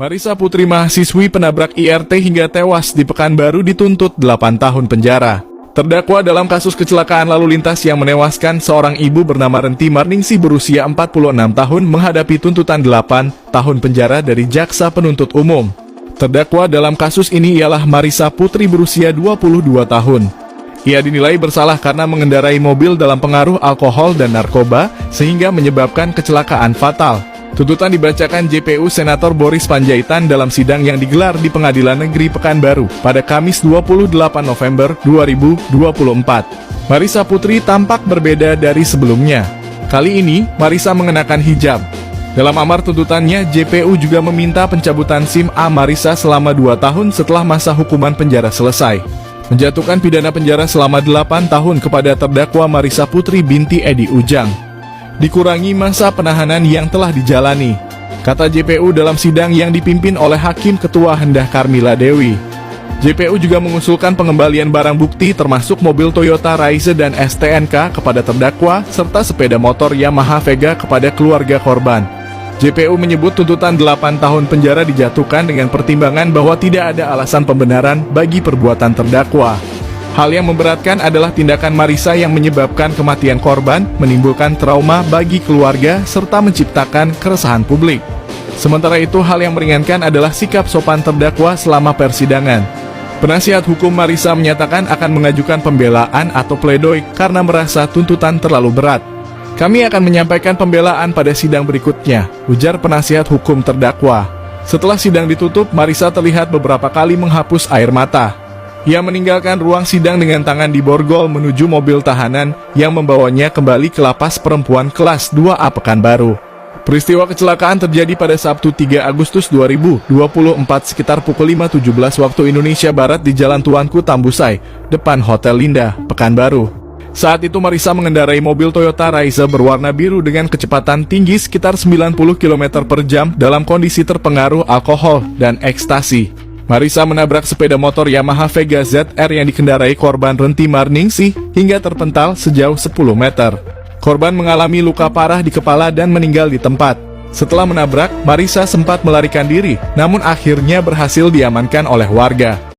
Marisa Putri, mahasiswi penabrak IRT hingga tewas di Pekanbaru, dituntut 8 tahun penjara. Terdakwa dalam kasus kecelakaan lalu lintas yang menewaskan seorang ibu bernama Renti Marningsih berusia 46 tahun menghadapi tuntutan 8 tahun penjara dari Jaksa Penuntut Umum. Terdakwa dalam kasus ini ialah Marisa Putri berusia 22 tahun. Ia dinilai bersalah karena mengendarai mobil dalam pengaruh alkohol dan narkoba sehingga menyebabkan kecelakaan fatal. Tuntutan dibacakan JPU Senator Boris Panjaitan dalam sidang yang digelar di Pengadilan Negeri Pekanbaru pada Kamis 28 November 2024. Marisa Putri tampak berbeda dari sebelumnya. Kali ini, Marisa mengenakan hijab. Dalam amar tuntutannya, JPU juga meminta pencabutan SIM A Marisa selama 2 tahun setelah masa hukuman penjara selesai. Menjatuhkan pidana penjara selama 8 tahun kepada terdakwa Marisa Putri binti Edi Ujang. Dikurangi masa penahanan yang telah dijalani, kata JPU dalam sidang yang dipimpin oleh Hakim Ketua Hendah Karmila Dewi. JPU juga mengusulkan pengembalian barang bukti termasuk mobil Toyota Raize dan STNK kepada terdakwa serta sepeda motor Yamaha Vega kepada keluarga korban. JPU menyebut tuntutan 8 tahun penjara dijatuhkan dengan pertimbangan bahwa tidak ada alasan pembenaran bagi perbuatan terdakwa. Hal yang memberatkan adalah tindakan Marisa yang menyebabkan kematian korban, menimbulkan trauma bagi keluarga, serta menciptakan keresahan publik. Sementara itu, hal yang meringankan adalah sikap sopan terdakwa selama persidangan. Penasihat hukum Marisa menyatakan akan mengajukan pembelaan atau pledoi karena merasa tuntutan terlalu berat. Kami akan menyampaikan pembelaan pada sidang berikutnya, ujar penasihat hukum terdakwa. Setelah sidang ditutup, Marisa terlihat beberapa kali menghapus air mata. Ia meninggalkan ruang sidang dengan tangan di borgol menuju mobil tahanan yang membawanya kembali ke lapas perempuan kelas 2A Pekanbaru. Peristiwa kecelakaan terjadi pada Sabtu 3 Agustus 2024 sekitar pukul 5.17 waktu Indonesia Barat di Jalan Tuanku Tambusai, depan Hotel Linda, Pekanbaru. Saat itu Marisa mengendarai mobil Toyota Raize berwarna biru dengan kecepatan tinggi sekitar 90 km per jam dalam kondisi terpengaruh alkohol dan ekstasi. Marisa menabrak sepeda motor Yamaha Vega ZR yang dikendarai korban Renti Marningsih hingga terpental sejauh 10 meter. Korban mengalami luka parah di kepala dan meninggal di tempat. Setelah menabrak, Marisa sempat melarikan diri, namun akhirnya berhasil diamankan oleh warga.